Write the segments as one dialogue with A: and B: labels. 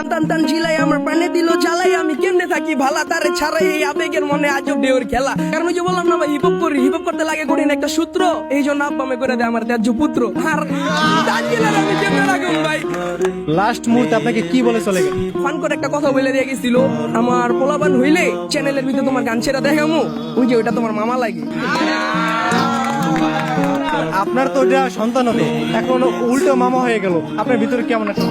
A: টান টান টান ঝিলাই আমার প্রাণে দিল জ্বালাই আমি কেমনে থাকি ভালা তারে ছাড়াই এই আবেগের মনে আজব ঢেউর খেলা কারণ ওই যে বললাম না ভাই হিপ হপ করি হিপ হপ করতে লাগে কঠিন একটা সূত্র এই জন্য আব্বা মে করে দেয় আমার ত্যায্য পুত্র আর তানজিলার আমি কেমনে রাখুন ভাই
B: লাস্ট মুহূর্তে আপনাকে কি বলে চলে গেল?
A: ফান করে একটা কথা বলে দিয়ে গেছিল আমার পোলাপান হইলে চ্যানেলের ভিতরে তোমার গান ছেড়া দেখামু ওই যে ওইটা তোমার মামা লাগে
B: আপনার তো এটা সন্তান হতো, এখন উল্টো মামা হয়ে গেল, আপনার ভিতরে কেমন একটা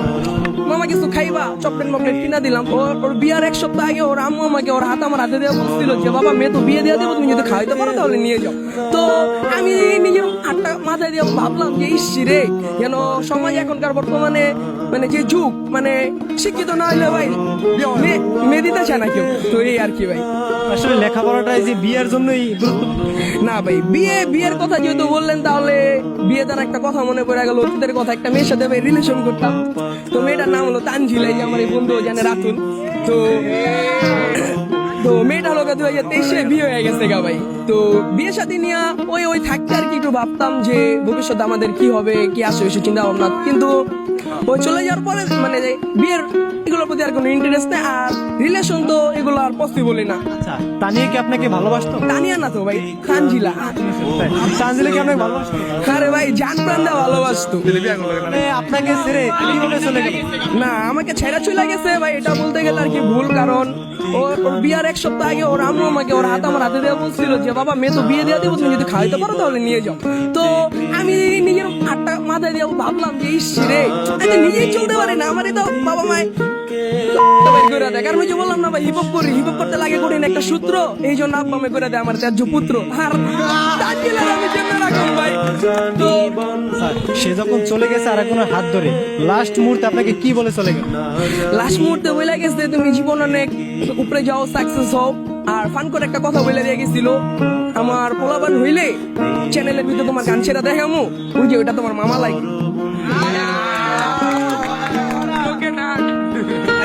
A: মামা কিছু খাইবা চকলেট মকলেট কিনা দিলাম ওর বিয়ার এক সপ্তাহ আগে ওর আম্মু আমাকে ওর হাত আমার হাতে দেওয়া বলছিল যে বাবা মেয়ে তো বিয়ে দিয়ে দেবো তুমি যদি খাইতে পারো তাহলে নিয়ে যাও তো আমি নিজের হাতটা মাথায় দিয়ে ভাবলাম যে ইসি রে যেন সমাজ এখনকার বর্তমানে মানে যে যুগ মানে শিক্ষিত না হইলে ভাই মেয়ে দিতে চায় না কেউ তো এই আর কি ভাই
B: আসলে লেখাপড়াটা এই যে বিয়ের জন্যই গুরুত্বপূর্ণ।
A: না ভাই বিয়ের কথা যেহেতু বললেন তাহলে বিয়ে তার একটা কথা মনে পড়ে গেল অতীতের কথা একটা মেয়ের সাথে ভাই রিলেশন করতাম তো মেয়েটার নাম হলো তানজিলা এই যে আমার এই বন্ধু জানে রাতুল তো তো মেয়েটা হলো 2023 বিয়ে হয়ে গেছে গা ভাই তো বিয়ের সাথে নিয়ে ওই থাকতে আর কি একটু ভাবতাম যে ভবিষ্যতে আমাদের কি হবে কি আসবে এসব চিন্তা ভাবনা কিন্তু ওই চলে যাওয়ার পরে মানে বিয়ের এগুলোর প্রতি আর কোনো ইন্টারেস্ট নেই আর রিলেশন তো এগুলো আর পসিবলই না
B: আচ্ছা, তানিয়া কি আপনাকে ভালোবাসতো?
A: তানিয়া না তো ভাই তানজিলা
B: তানজিলা কি আপনাকে ভালোবাসতো?
A: আরে ভাই জান প্রাণ দিয়ে ভালোবাসতো
B: মানে আপনাকে ছেড়ে কিভাবে চলে গেল?
A: না আমাকে ছেড়ে চলে গেছে ভাই এটা বলতে গেলে আর কি ভুল কারণ ওর বিয়ার এক সপ্তাহ আগে ওর আম্মু আমাকে ওর হাত আমার হাতে দেওয়া বলছিল যে বাবা মেয়ে তো বিয়ে দিয়ে দেবো তুমি যদি খাইতে পারো তাহলে নিয়ে যাও তো আমি নিজের হাতটা মাথায় দিয়ে ভাবলাম যে ইসি রে আমি নিজেই চলতে পারি না আমার তো বাবা মায় করে দেয় কারণ ওই যে বললাম না ভাই হিপ হপ করি হিপ হপ করতে লাগে কঠিন একটা সূত্র এই জন্য আব্বা মে করে দেয় আমার ত্যায্য পুত্র আর তানজিলার আমি কেমনে রাখুন ভাই তো
B: সে যখন চলে গেছে আর এখন হাত ধরে লাস্ট মুহূর্তে আপনাকে কি বলে চলে গেল?
A: লাস্ট মুহূর্তে বলে গেছে তুমি জীবন অনেক উপরে যাও সাকসেস হও আর ফান করে একটা কথা বলে দিয়ে গেছিল আমার পোলাপান হইলে চ্যানেলের ভিতরে তোমার গান ছেড়া দেখামু ওই যে ওইটা তোমার মামা লাগে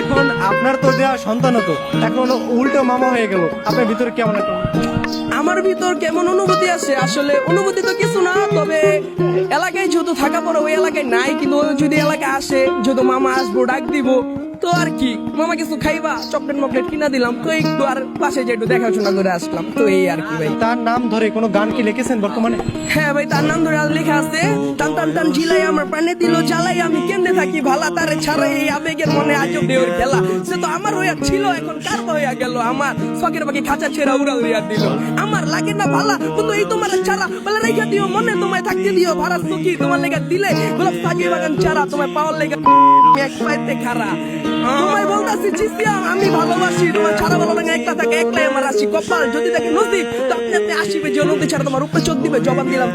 B: এখন আপনার তো দেওয়া সন্তান হতো, এখন উল্টো মামা হয়ে গেল, আপনার ভিতরে কেমন একটা
A: আমার ভিতর কেমন অনুভূতি আছে আসলে অনুভূতি তো কিছু না তবে এলাকায় যেহেতু থাকা পরে ওই এলাকায় নাই কিন্তু ও যদি এলাকায় আসে যেহেতু মামা আসবো ডাক দিব তো আর কি মামা কিছু খাইবা চকলেট মকলেট কিনা দিলাম তো একটু আর পাশে যে একটু দেখাশোনা করে আসলাম তো এই আর কি ভাই
B: তার নাম ধরে কোনো গান কি লিখেছেন বর্তমানে?
A: হ্যাঁ ভাই তার নাম ধরে লেখা আছে টান টান টান ঝিলাই আমার প্রাণে দিল জ্বালাই আমি কেমনে থাকি ভালা তারে ছাড়াই এই আবেগের মনে আজব ঢেউর খেলা সে তো আমার হইয়া ছিল এখন কার হইয়া গেল আমার শখের বাকি খাঁচা ছেড়া উড়া উড়িয়া দিল আমার লাগে না ভালা কিন্তু এই তোমার ছাড়া বলে রেখে দিও মনে তোমায় থাকতে দিও ভাড়া সখী তোমার লেগে দিলে গোলাপ সাজিয়ে বাগান ছাড়া তোমায় পাওয়ার লেগে এক পাইতে খারা তোমায় বলতাছি চিস্তিয়া আমি ভালোবাসি তোমার ছাড়া ভালো লাগে একটা থাকে একলাই আমার আসি কপাল যদি দেখে নদী তো আপনি আসিবে যে নদী ছাড়া তোমার উপরে চোখ দিবে জবাব দিলাম